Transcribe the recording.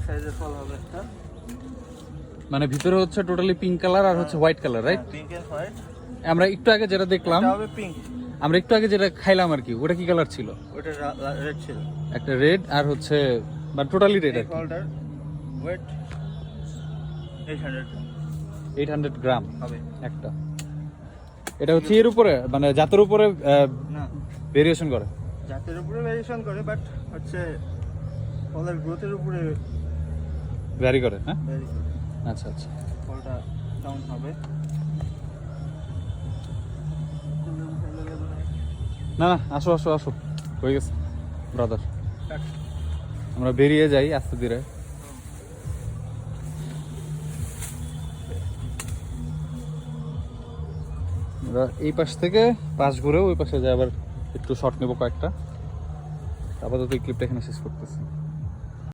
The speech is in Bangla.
সাইজের ফল হবে একটা। মানে ভিতরে হচ্ছে টোটালি পিঙ্ক কালার আর হচ্ছে white colour, right? Pink and white. আমরা একটু আগে যেটা দেখলাম, এটা হবে পিঙ্ক। আমরা একটু আগে যেটা খাইলাম আর কি, ওটা কি কালার ছিল? ওটা রেড ছিল। একটা রেড আর হচ্ছে মানে টোটালি রেড আর কি। ফলটার ওয়েট 800 গ্রাম হবে একটা। এটা হচ্ছে এর উপরে মানে জাতের উপরে না, ভেরিয়েশন করে। জাতের উপরে ভেরিয়েশন করে, বাট হচ্ছে ফলের গ্রোথের উপরে ভ্যারি করে, হ্যাঁ? ভ্যারি করে। আচ্ছা আচ্ছা। ফলটা ডাউন হবে। না না, আসো আসো আসো, হয়ে গেছে ব্রাদার। আমরা বেরিয়ে যাই আস্তে ধীরে। আমরা এই পাশ থেকে পাশ ঘুরে ওই পাশে যাই, আবার একটু শর্ট নেবো কয়েকটা। আপাতত এই ক্লিপটা এখানে শেষ করতেছি।